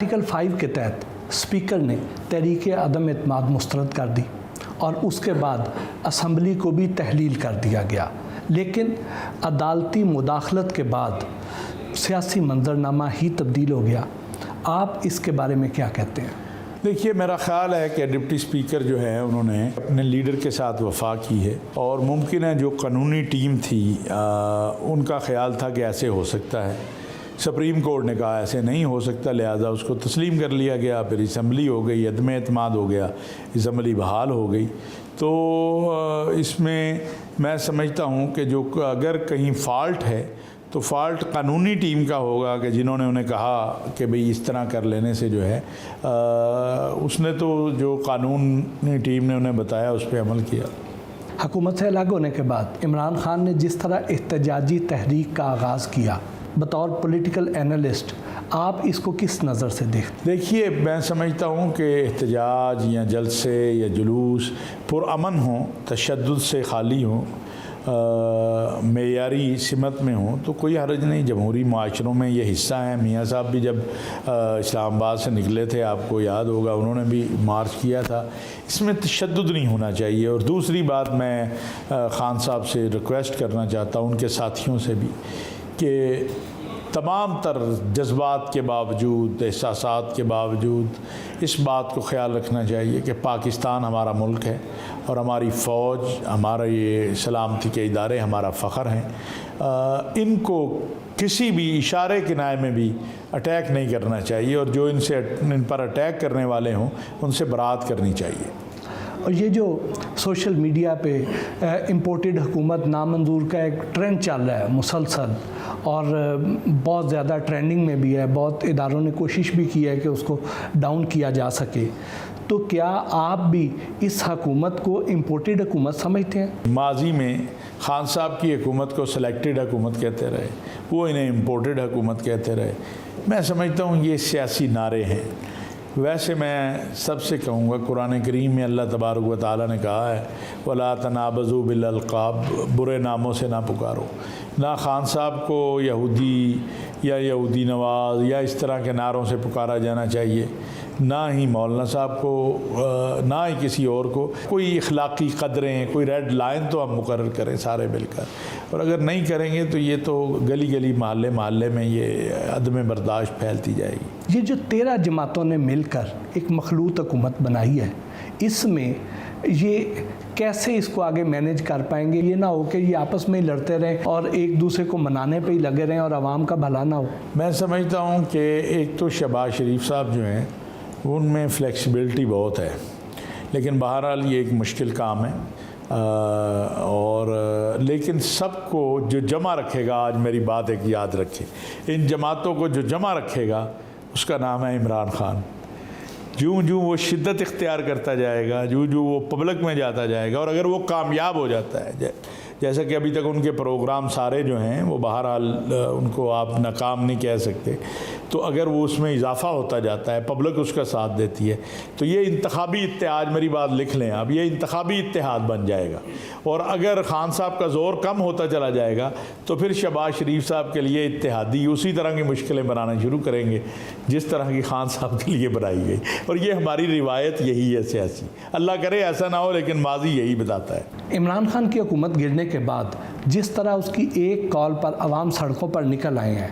Article 5 کے تحت speaker نے تحریک عدم اعتماد مسترد کر دی اور اس کے بعد اسمبلی کو بھی تحلیل کر دیا گیا، لیکن عدالتی مداخلت کے بعد سیاسی منظرنامہ ہی تبدیل ہو گیا۔ آپ اس کے بارے میں کیا کہتے ہیں؟ دیکھیے، میرا خیال ہے کہ ڈپٹی اسپیکر جو ہے انہوں نے اپنے لیڈر کے ساتھ وفا کی ہے، اور ممکن ہے جو قانونی ٹیم تھی ان کا خیال تھا کہ ایسے ہو سکتا ہے، سپریم کورٹ نے کہا ایسے نہیں ہو سکتا، لہذا اس کو تسلیم کر لیا گیا، پھر اسمبلی ہو گئی، عدم اعتماد ہو گیا، اسمبلی بحال ہو گئی۔ تو اس میں سمجھتا ہوں کہ جو اگر کہیں فالٹ ہے تو فالٹ قانونی ٹیم کا ہوگا کہ جنہوں نے انہیں کہا کہ بھئی اس طرح کر لینے سے جو ہے اس نے تو جو قانونی ٹیم نے انہیں بتایا اس پہ عمل کیا۔ حکومت سے الگ ہونے کے بعد عمران خان نے جس طرح احتجاجی تحریک کا آغاز کیا، بطور پولیٹیکل اینالسٹ آپ اس کو کس نظر سے دیکھتے ہیں؟ دیکھیے، میں سمجھتا ہوں کہ احتجاج یا جلسے یا جلوس پرامن ہوں، تشدد سے خالی ہوں، معیاری سمت میں ہوں تو کوئی حرج نہیں۔ جمہوری معاشروں میں یہ حصہ ہیں۔ میاں صاحب بھی جب اسلام آباد سے نکلے تھے، آپ کو یاد ہوگا، انہوں نے بھی مارچ کیا تھا۔ اس میں تشدد نہیں ہونا چاہیے۔ اور دوسری بات میں خان صاحب سے ریکویسٹ کرنا چاہتا ہوں، ان کے ساتھیوں سے بھی، کہ تمام تر جذبات کے باوجود، احساسات کے باوجود اس بات کو خیال رکھنا چاہیے کہ پاکستان ہمارا ملک ہے اور ہماری فوج، ہمارا یہ سلامتی کے ادارے ہمارا فخر ہیں۔ ان کو کسی بھی اشارے کنائے میں بھی اٹیک نہیں کرنا چاہیے، اور جو ان پر اٹیک کرنے والے ہوں ان سے برات کرنی چاہیے۔ اور یہ جو سوشل میڈیا پہ امپورٹڈ حکومت نامنظور کا ایک ٹرینڈ چل رہا ہے مسلسل، اور بہت زیادہ ٹرینڈنگ میں بھی ہے، بہت اداروں نے کوشش بھی کی ہے کہ اس کو ڈاؤن کیا جا سکے، تو کیا آپ بھی اس حکومت کو امپورٹڈ حکومت سمجھتے ہیں؟ ماضی میں خان صاحب کی حکومت کو سلیکٹڈ حکومت کہتے رہے، وہ انہیں امپورٹڈ حکومت کہتے رہے۔ میں سمجھتا ہوں یہ سیاسی نعرے ہیں۔ ویسے میں سب سے کہوں گا، قرآن کریم میں اللہ تبارک و تعالیٰ نے کہا ہے وَلَا تَنَابَزُوا بِالْأَلْقَابِ، برے ناموں سے نہ پکارو۔ نہ خان صاحب کو یہودی یا یہودی نواز یا اس طرح کے نعروں سے پکارا جانا چاہیے، نہ ہی مولانا صاحب کو، نہ ہی کسی اور کو۔ کوئی اخلاقی قدریں، کوئی ریڈ لائن تو ہم مقرر کریں سارے مل کر، اور اگر نہیں کریں گے تو یہ تو گلی گلی محلے محلے میں یہ عدم برداشت پھیلتی جائے گی۔ یہ جو 13 جماعتوں نے مل کر ایک مخلوط حکومت بنائی ہے، اس میں یہ کیسے اس کو آگے مینیج کر پائیں گے؟ یہ نہ ہو کہ یہ آپس میں ہی لڑتے رہیں اور ایک دوسرے کو منانے پہ ہی لگے رہیں اور عوام کا بھلا نہ ہو۔ میں سمجھتا ہوں کہ ایک تو شہباز شریف صاحب جو ہیں ان میں فلیکسیبلٹی بہت ہے، لیکن بہرحال یہ ایک مشکل کام ہے، اور لیکن سب کو جو جمع رکھے گا، آج میری بات ایک یاد رکھے، ان جماعتوں کو جو جمع رکھے گا اس کا نام ہے عمران خان۔ جو وہ شدت اختیار کرتا جائے گا، جو وہ پبلک میں جاتا جائے گا، اور اگر وہ کامیاب ہو جاتا ہے، جیسا کہ ابھی تک ان کے پروگرام سارے جو ہیں وہ بہرحال ان کو آپ ناکام نہیں کہہ سکتے، تو اگر وہ اس میں اضافہ ہوتا جاتا ہے، پبلک اس کا ساتھ دیتی ہے، تو یہ انتخابی اتحاد، میری بات لکھ لیں اب، یہ انتخابی اتحاد بن جائے گا۔ اور اگر خان صاحب کا زور کم ہوتا چلا جائے گا تو پھر شہباز شریف صاحب کے لیے اتحادی اسی طرح کی مشکلیں بنانا شروع کریں گے جس طرح کی خان صاحب کے لیے بنائی گئی، اور یہ ہماری روایت یہی ہے سیاسی۔ اللہ کرے ایسا نہ ہو، لیکن ماضی یہی بتاتا ہے۔ عمران خان کی حکومت گرنے کے بعد جس طرح اس کی ایک کال پر عوام سڑکوں پر نکل آئے ہیں،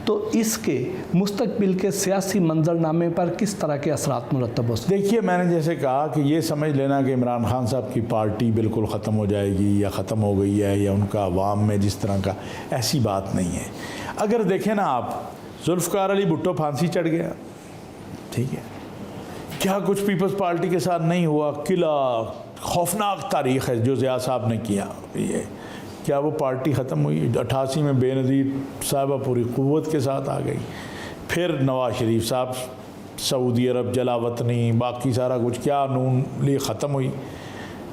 تو اس کے مستقبل کے سیاسی منظرنامے پر کس طرح کے اثرات مرتب ہو سکتے ہیں؟ دیکھیے، میں نے جیسے کہا کہ یہ سمجھ لینا کہ عمران خان صاحب کی پارٹی بالکل ختم ہو جائے گی یا ختم ہو گئی ہے، یا ان کا عوام میں جس طرح کا، ایسی بات نہیں ہے۔ اگر دیکھیں نا آپ، ذوالفقار علی بھٹو پھانسی چڑھ گیا، ٹھیک ہے، کیا کچھ پیپلز پارٹی کے ساتھ نہیں ہوا؟ قلعہ خوفناک تاریخ ہے جو ضیاء صاحب نے کیا، یہ کیا وہ پارٹی ختم ہوئی؟ 88 میں بے نظیر صاحبہ پوری قوت کے ساتھ آ گئی، پھر نواز شریف صاحب سعودی عرب، جلا وطنی، باقی سارا کچھ، کیا نون لیگ ختم ہوئی؟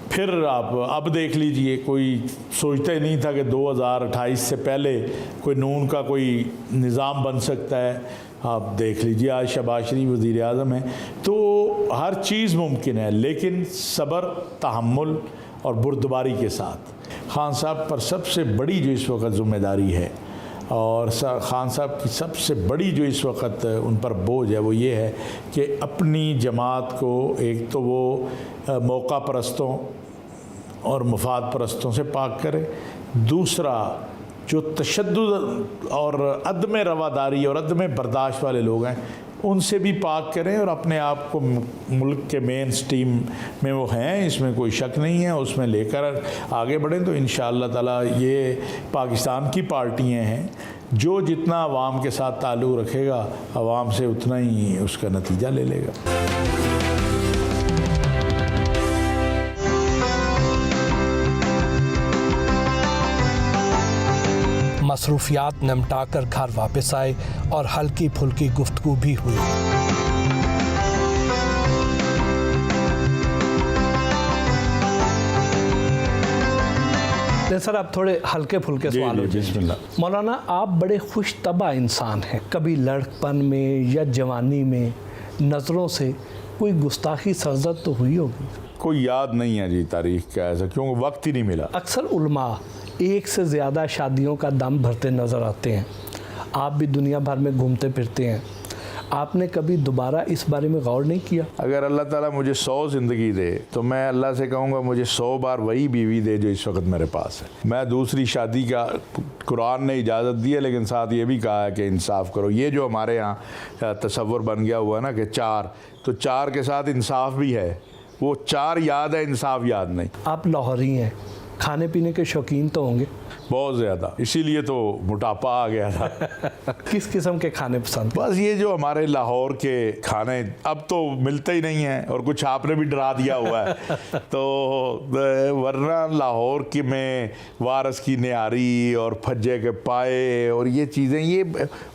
پھر آپ اب دیکھ لیجئے، کوئی سوچتا ہی نہیں تھا کہ 2028 سے پہلے کوئی نون کا کوئی نظام بن سکتا ہے۔ آپ دیکھ لیجئے آج شہباز شریف وزیر اعظم ہیں۔ تو ہر چیز ممکن ہے، لیکن صبر، تحمل اور بردباری کے ساتھ۔ خان صاحب پر سب سے بڑی جو اس وقت ذمہ داری ہے، اور خان صاحب کی سب سے بڑی جو اس وقت ان پر بوجھ ہے وہ یہ ہے کہ اپنی جماعت کو ایک تو وہ موقع پرستوں اور مفاد پرستوں سے پاک کرے، دوسرا جو تشدد اور عدم رواداری اور عدم برداشت والے لوگ ہیں ان سے بھی پاک کریں، اور اپنے آپ کو ملک کے مین سٹریم میں وہ ہیں، اس میں کوئی شک نہیں ہے، اس میں لے کر آگے بڑھیں تو انشاءاللہ تعالی یہ پاکستان کی پارٹیاں ہیں، جو جتنا عوام کے ساتھ تعلق رکھے گا عوام سے اتنا ہی اس کا نتیجہ لے لے گا۔ مصروفیات نمٹا کر گھر واپس آئے اور ہلکی پھلکی گفتگو بھی ہوئی۔ سر اب تھوڑے ہلکے پھلکے سوال ہو بسم اللہ۔ مولانا آپ بڑے خوش طبع انسان ہیں، کبھی لڑکپن میں یا جوانی میں نظروں سے کوئی گستاخی سرزد تو ہوئی ہوگی؟ کوئی یاد نہیں ہے جی تاریخ کا ایسا، کیونکہ وقت ہی نہیں ملا۔ اکثر علماء ایک سے زیادہ شادیوں کا دم بھرتے نظر آتے ہیں، آپ بھی دنیا بھر میں گھومتے پھرتے ہیں، آپ نے کبھی دوبارہ اس بارے میں غور نہیں کیا؟ اگر اللہ تعالیٰ مجھے 100 زندگی دے تو میں اللہ سے کہوں گا مجھے 100 بار وہی بیوی دے جو اس وقت میرے پاس ہے۔ میں دوسری شادی کا قرآن نے اجازت دی ہے، لیکن ساتھ یہ بھی کہا ہے کہ انصاف کرو۔ یہ جو ہمارے ہاں تصور بن گیا ہوا ہے نا کہ 4، تو 4 کے ساتھ انصاف بھی ہے، وہ 4 یاد ہے، انصاف یاد نہیں۔ آپ لاہوری ہیں، کھانے پینے کے شوقین تو ہوں گے؟ بہت زیادہ، اسی لیے تو موٹاپا آ گیا تھا۔ کس قسم کے کھانے پسند؟ بس یہ جو ہمارے لاہور کے کھانے اب تو ملتے ہی نہیں ہیں، اور کچھ آپ نے بھی ڈرا دیا ہوا ہے تو ورنہ لاہور کی میں وارث کی نہاری اور پھجے کے پائے اور یہ چیزیں، یہ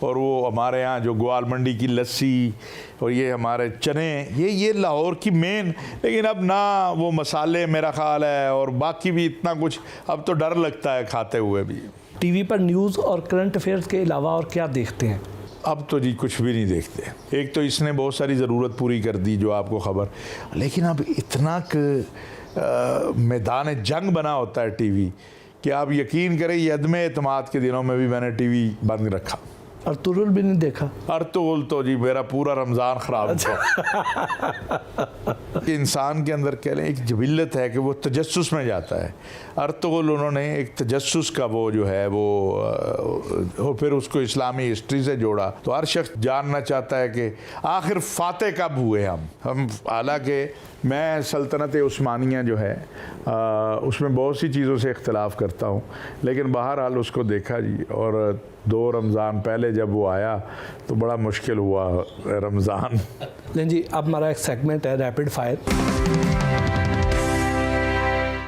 اور وہ ہمارے ہاں جو گوال منڈی کی لسی اور یہ ہمارے چنے، یہ لاہور کی مین۔ لیکن اب نہ وہ مسالے میرا خیال ہے، اور باقی بھی اتنا کچھ اب تو ڈر لگتا ہے کھاتے ہوئے بھی۔ ٹی وی پر نیوز اور کرنٹ افیئرز کے علاوہ اور کیا دیکھتے ہیں؟ اب تو جی کچھ بھی نہیں دیکھتے۔ ایک تو اس نے بہت ساری ضرورت پوری کر دی جو آپ کو خبر، لیکن اب اتنا میدان جنگ بنا ہوتا ہے ٹی وی کہ آپ یقین کریں یہ عدم اعتماد کے دنوں میں بھی میں نے ٹی وی بند رکھا۔ ارطغرل بھی نہیں دیکھا؟ ارطغرل تو جی میرا پورا رمضان خراب ہوا۔ انسان کے اندر کہہ لیں ایک جبلت ہے کہ وہ تجسس میں جاتا ہے۔ ارطغرل انہوں نے ایک تجسس کا وہ جو ہے وہ پھر اس کو اسلامی ہسٹری سے جوڑا، تو ہر شخص جاننا چاہتا ہے کہ آخر فاتح کب ہوئے ہم۔ حالانکہ میں سلطنت عثمانیہ جو ہے اس میں بہت سی چیزوں سے اختلاف کرتا ہوں، لیکن بہرحال اس کو دیکھا جی، اور 2 رمضان پہلے جب وہ آیا تو بڑا مشکل ہوا رمضان۔ جی اب ہمارا ایک سیگمنٹ ہے ریپڈ فائر۔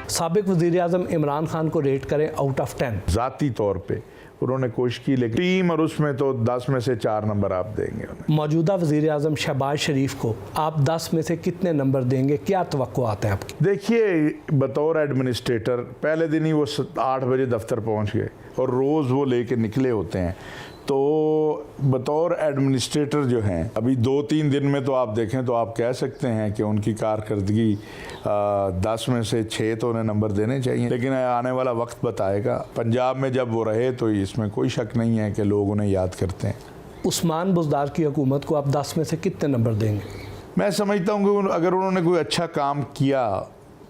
سابق وزیر اعظم عمران خان کو ریٹ کریں آؤٹ آف 10۔ ذاتی طور پہ انہوں نے کوشش کی، لیکن ٹیم اور اس میں تو 10 میں سے 4 نمبر آپ دیں گے انہیں۔ موجودہ وزیر اعظم شہباز شریف کو آپ 10 میں سے کتنے نمبر دیں گے؟ کیا توقعات ہیں آپ کی؟ دیکھیے بطور ایڈمنسٹریٹر پہلے دن ہی وہ 8 بجے دفتر پہنچ گئے اور روز وہ لے کے نکلے ہوتے ہیں، تو بطور ایڈمنسٹریٹر جو ہیں ابھی 2-3 دن میں تو آپ دیکھیں تو آپ کہہ سکتے ہیں کہ ان کی کارکردگی 10 میں سے 6 تو انہیں نمبر دینے چاہیے، لیکن آنے والا وقت بتائے گا۔ پنجاب میں جب وہ رہے تو اس میں کوئی شک نہیں ہے کہ لوگ انہیں یاد کرتے ہیں۔ عثمان بزدار کی حکومت کو آپ 10 میں سے کتنے نمبر دیں گے؟ میں سمجھتا ہوں کہ اگر انہوں نے کوئی اچھا کام کیا،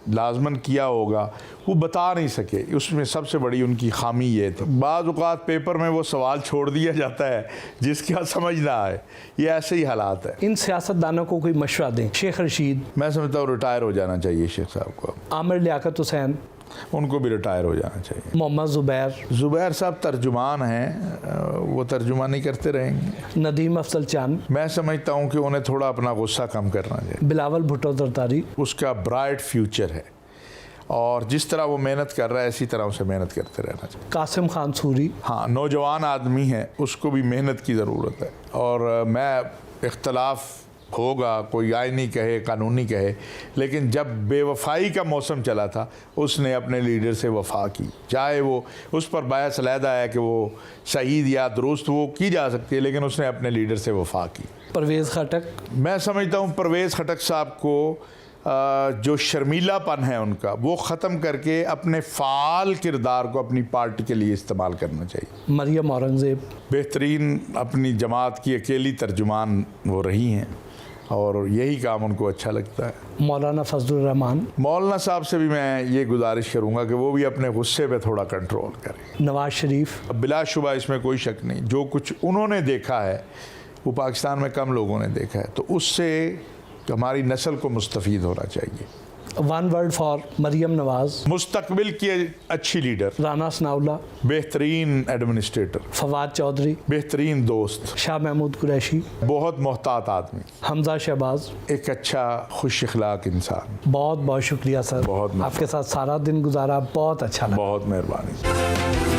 لازماً کیا ہوگا، وہ بتا نہیں سکے، اس میں سب سے بڑی ان کی خامی یہ تھی۔ بعض اوقات پیپر میں وہ سوال چھوڑ دیا جاتا ہے جس کا سمجھ نہ آئے، یہ ایسے ہی حالات ہے۔ ان سیاستدانوں کو کوئی مشورہ دیں۔ شیخ رشید، میں سمجھتا ہوں ریٹائر ہو جانا چاہیے شیخ صاحب کو، عامر لیاقت حسین، ان کو بھی ریٹائر ہو جانا چاہیے۔ محمد زبیر صاحب ترجمان ہیں، وہ ترجمانی کرتے رہیں گے۔ ندیم افضل چاند، میں سمجھتا ہوں کہ انہیں تھوڑا اپنا غصہ کم کرنا چاہیے۔ بلاول بھٹو زرداری، اس کا برائٹ فیوچر ہے، اور جس طرح وہ محنت کر رہا ہے اسی طرح اسے محنت کرتے رہنا چاہیے۔ قاسم خان سوری، ہاں نوجوان آدمی ہے، اس کو بھی محنت کی ضرورت ہے، اور میں اختلاف ہوگا، کوئی آئینی کہے قانونی کہے، لیکن جب بے وفائی کا موسم چلا تھا اس نے اپنے لیڈر سے وفا کی، چاہے وہ اس پر بحث علیحدہ ہے کہ وہ صحیح یا درست وہ کی جا سکتی ہے، لیکن اس نے اپنے لیڈر سے وفا کی۔ پرویز خٹک، میں سمجھتا ہوں پرویز خٹک صاحب کو جو شرمیلا پن ہے ان کا وہ ختم کر کے اپنے فعال کردار کو اپنی پارٹی کے لیے استعمال کرنا چاہیے۔ مریم اورنگزیب بہترین اپنی جماعت کی اکیلی ترجمان وہ رہی ہیں اور یہی کام ان کو اچھا لگتا ہے۔ مولانا فضل الرحمان، مولانا صاحب سے بھی میں یہ گزارش کروں گا کہ وہ بھی اپنے غصے پہ تھوڑا کنٹرول کریں۔ نواز شریف، بلا شبہ اس میں کوئی شک نہیں، جو کچھ انہوں نے دیکھا ہے وہ پاکستان میں کم لوگوں نے دیکھا ہے، تو اس سے ہماری نسل کو مستفید ہونا چاہیے۔ One word for Maryam Nawaz, مستقبل کی اچھی لیڈر، رانا ثناءاللہ، بہترین ایڈمنسٹریٹر، فواد چودھری، بہترین دوست، شاہ محمود قریشی، بہت محتاط آدمی، حمزہ شہباز۔ ایک اچھا خوش اخلاق انسان۔ بہت بہت شکریہ سر، بہت آپ کے ساتھ سارا دن گزارا، بہت اچھا لگا۔ بہت مہربانی۔